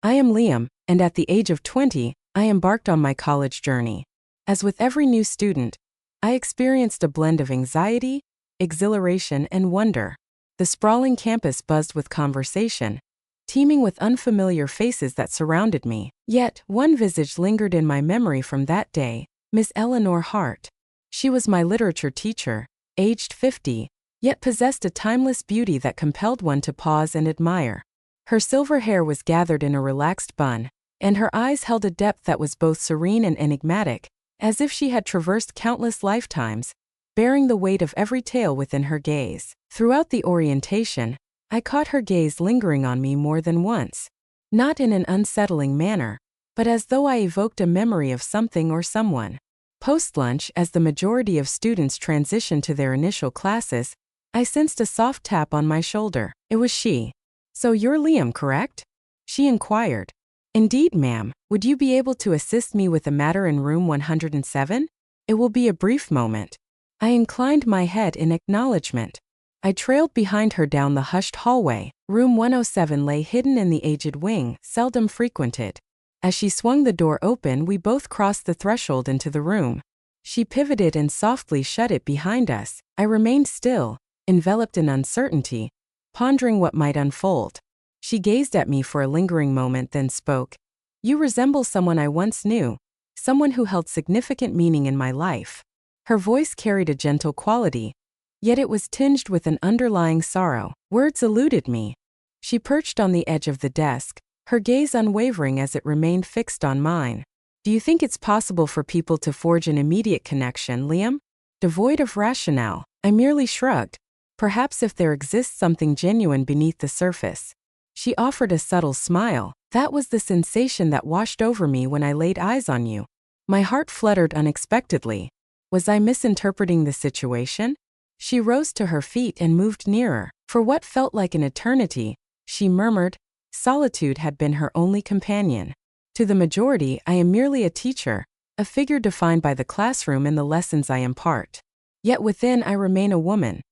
I am Liam, and at the age of 20, I embarked on my college journey. As with every new student, I experienced a blend of anxiety, exhilaration, and wonder. The sprawling campus buzzed with conversation, teeming with unfamiliar faces that surrounded me. Yet, one visage lingered in my memory from that day, Miss Eleanor Hart. She was my literature teacher, aged 50, yet possessed a timeless beauty that compelled one to pause and admire. Her silver hair was gathered in a relaxed bun, and her eyes held a depth that was both serene and enigmatic, as if she had traversed countless lifetimes, bearing the weight of every tale within her gaze. Throughout the orientation, I caught her gaze lingering on me more than once, not in an unsettling manner, but as though I evoked a memory of something or someone. Post-lunch, as the majority of students transitioned to their initial classes, I sensed a soft tap on my shoulder. It was she. "So you're Liam, correct?" she inquired. "Indeed, ma'am. Would you be able to assist me with a matter in room 107? It will be a brief moment." I inclined my head in acknowledgement. I trailed behind her down the hushed hallway. Room 107 lay hidden in the aged wing, seldom frequented. As she swung the door open, we both crossed the threshold into the room. She pivoted and softly shut it behind us. I remained still, enveloped in uncertainty, pondering what might unfold. She gazed at me for a lingering moment, then spoke. "You resemble someone I once knew, someone who held significant meaning in my life." Her voice carried a gentle quality, yet it was tinged with an underlying sorrow. Words eluded me. She perched on the edge of the desk, her gaze unwavering as it remained fixed on mine. "Do you think it's possible for people to forge an immediate connection, Liam?" Devoid of rationale, I merely shrugged. "Perhaps if there exists something genuine beneath the surface." She offered a subtle smile. "That was the sensation that washed over me when I laid eyes on you." My heart fluttered unexpectedly. Was I misinterpreting the situation? She rose to her feet and moved nearer. For what felt like an eternity, she murmured, solitude had been her only companion. "To the majority, I am merely a teacher, a figure defined by the classroom and the lessons I impart. Yet within I remain a woman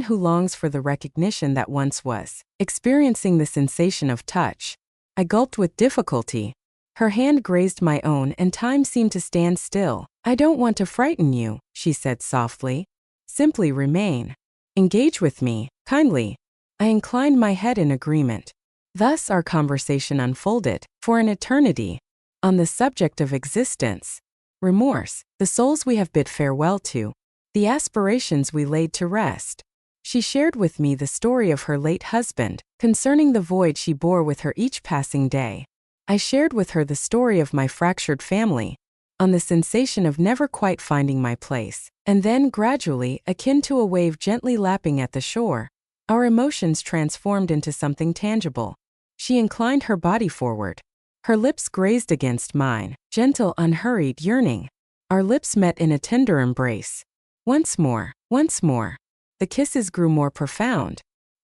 who longs for the recognition that once was." Experiencing the sensation of touch, I gulped with difficulty. Her hand grazed my own and time seemed to stand still. "I don't want to frighten you," she said softly. "Simply remain. Engage with me, kindly." I inclined my head in agreement. Thus our conversation unfolded, for an eternity, on the subject of existence, remorse, the souls we have bid farewell to, the aspirations we laid to rest. She shared with me the story of her late husband, concerning the void she bore with her each passing day. I shared with her the story of my fractured family, on the sensation of never quite finding my place. And then, gradually, akin to a wave gently lapping at the shore, our emotions transformed into something tangible. She inclined her body forward. Her lips grazed against mine, gentle, unhurried, yearning. Our lips met in a tender embrace. Once more, once more. The kisses grew more profound.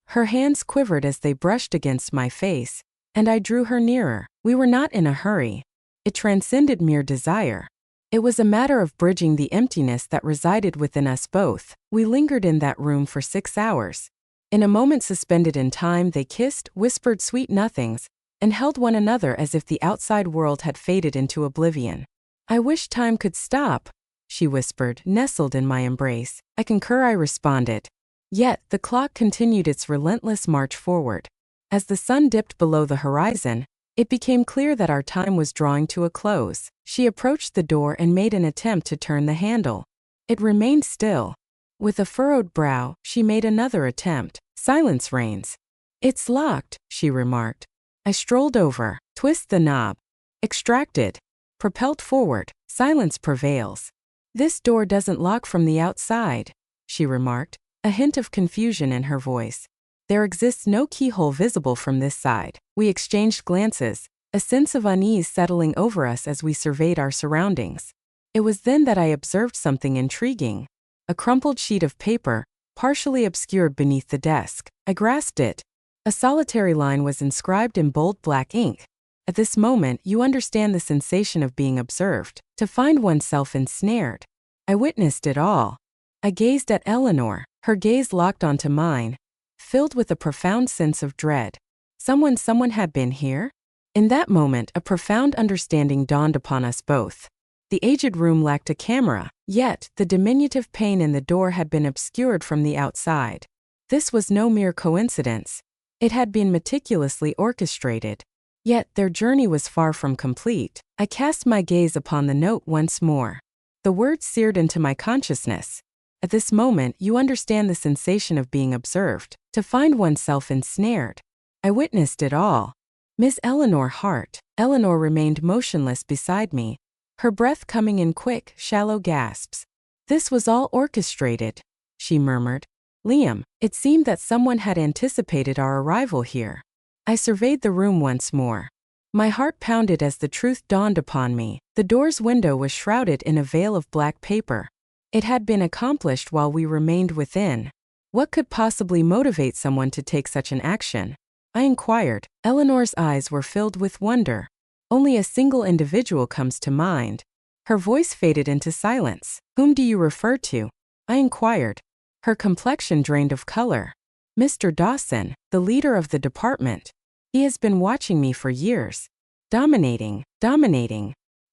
Her hands quivered as they brushed against my face, and I drew her nearer. We were not in a hurry. It transcended mere desire. It was a matter of bridging the emptiness that resided within us both. We lingered in that room for 6 hours. In a moment suspended in time, they kissed, whispered sweet nothings, and held one another as if the outside world had faded into oblivion. "I wish time could stop," she whispered, nestled in my embrace. "I concur," I responded. Yet, the clock continued its relentless march forward. As the sun dipped below the horizon, it became clear that our time was drawing to a close. She approached the door and made an attempt to turn the handle. It remained still. With a furrowed brow, she made another attempt. Silence reigns. "It's locked," she remarked. I strolled over, twist the knob, extracted, propelled forward. Silence prevails. "This door doesn't lock from the outside," she remarked, a hint of confusion in her voice. "There exists no keyhole visible from this side." We exchanged glances, a sense of unease settling over us as we surveyed our surroundings. It was then that I observed something intriguing. A crumpled sheet of paper, partially obscured beneath the desk. I grasped it. A solitary line was inscribed in bold black ink. At this moment, you understand the sensation of being observed, to find oneself ensnared. I witnessed it all. I gazed at Eleanor, her gaze locked onto mine, filled with a profound sense of dread. Someone had been here? In that moment, a profound understanding dawned upon us both. The aged room lacked a camera, yet the diminutive pane in the door had been obscured from the outside. This was no mere coincidence. It had been meticulously orchestrated. Yet their journey was far from complete. I cast my gaze upon the note once more. The words seared into my consciousness. At this moment, you understand the sensation of being observed, to find oneself ensnared. I witnessed it all. Miss Eleanor Hart. Eleanor remained motionless beside me, her breath coming in quick, shallow gasps. This was all orchestrated, she murmured. Liam, it seemed that someone had anticipated our arrival here. I surveyed the room once more. My heart pounded as the truth dawned upon me. The door's window was shrouded in a veil of black paper. It had been accomplished while we remained within. What could possibly motivate someone to take such an action? I inquired. Eleanor's eyes were filled with wonder. Only a single individual comes to mind. Her voice faded into silence. Whom do you refer to? I inquired. Her complexion drained of color. Mr. Dawson, the leader of the department. He has been watching me for years. Dominating.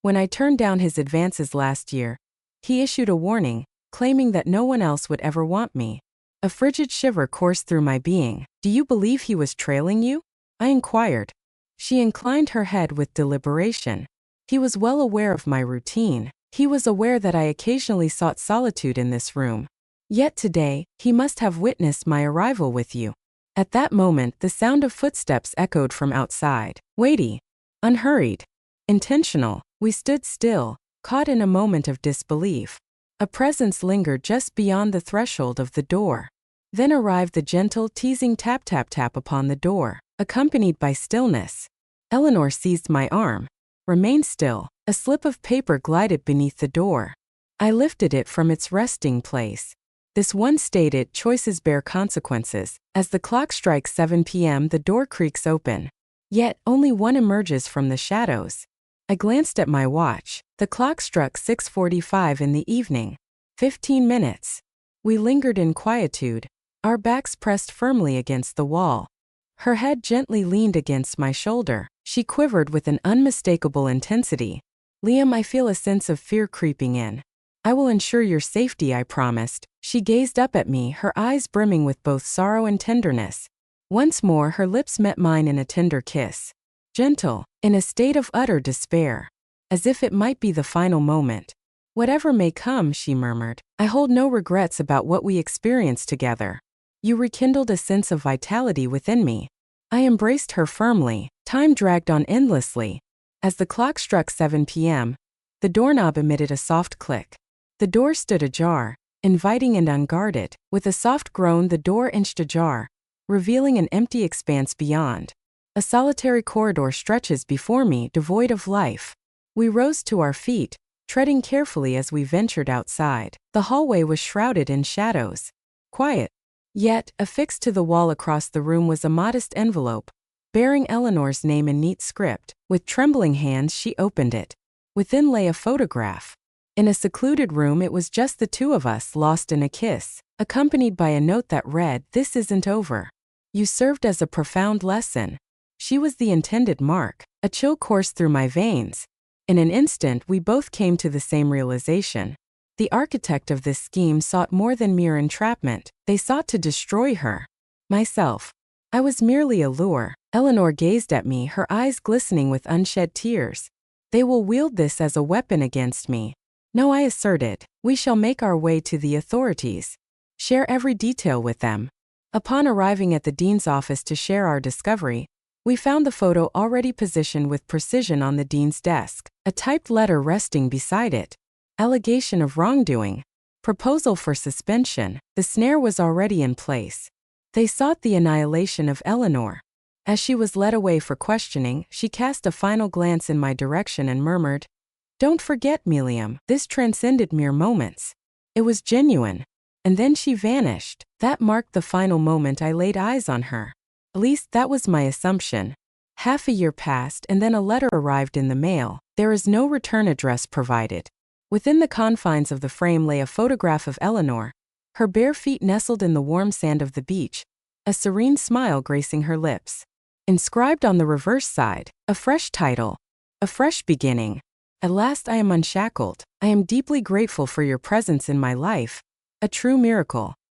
When I turned down his advances last year, he issued a warning, claiming that no one else would ever want me. A frigid shiver coursed through my being. Do you believe he was trailing you? I inquired. She inclined her head with deliberation. He was well aware of my routine. He was aware that I occasionally sought solitude in this room. Yet today, he must have witnessed my arrival with you. At that moment, the sound of footsteps echoed from outside. Weighty, unhurried, intentional. We stood still, caught in a moment of disbelief. A presence lingered just beyond the threshold of the door. Then arrived the gentle, teasing tap-tap-tap upon the door, accompanied by stillness. Eleanor seized my arm. Remain still. A slip of paper glided beneath the door. I lifted it from its resting place. This one stated, choices bear consequences. As the clock strikes 7 p.m., the door creaks open. Yet, only one emerges from the shadows. I glanced at my watch. The clock struck 6:45 in the evening. 15 minutes. We lingered in quietude, our backs pressed firmly against the wall. Her head gently leaned against my shoulder. She quivered with an unmistakable intensity. Liam, I feel a sense of fear creeping in. I will ensure your safety, I promised. She gazed up at me, her eyes brimming with both sorrow and tenderness. Once more her lips met mine in a tender kiss. Gentle, in a state of utter despair. As if it might be the final moment. Whatever may come, she murmured, I hold no regrets about what we experienced together. You rekindled a sense of vitality within me. I embraced her firmly. Time dragged on endlessly. As the clock struck 7 p.m., the doorknob emitted a soft click. The door stood ajar, inviting and unguarded. With a soft groan, the door inched ajar, revealing an empty expanse beyond. A solitary corridor stretches before me, devoid of life. We rose to our feet, treading carefully as we ventured outside. The hallway was shrouded in shadows. Quiet. Yet, affixed to the wall across the room was a modest envelope, bearing Eleanor's name in neat script. With trembling hands, she opened it. Within lay a photograph. In a secluded room, it was just the two of us, lost in a kiss, accompanied by a note that read, "This isn't over. You served as a profound lesson." She was the intended mark. A chill coursed through my veins. In an instant, we both came to the same realization. The architect of this scheme sought more than mere entrapment. They sought to destroy her. Myself. I was merely a lure. Eleanor gazed at me, her eyes glistening with unshed tears. They will wield this as a weapon against me. No, I asserted. We shall make our way to the authorities. Share every detail with them. Upon arriving at the dean's office to share our discovery, we found the photo already positioned with precision on the dean's desk, a typed letter resting beside it. Allegation of wrongdoing. Proposal for suspension. The snare was already in place. They sought the annihilation of Eleanor. As she was led away for questioning, she cast a final glance in my direction and murmured, "Don't forget, Liam, this transcended mere moments. It was genuine." And then she vanished. That marked the final moment I laid eyes on her. At least that was my assumption. Half a year passed and then a letter arrived in the mail. There is no return address provided. Within the confines of the frame lay a photograph of Eleanor, her bare feet nestled in the warm sand of the beach, a serene smile gracing her lips. Inscribed on the reverse side, a fresh title, a fresh beginning. At last I am unshackled. I am deeply grateful for your presence in my life. A true miracle.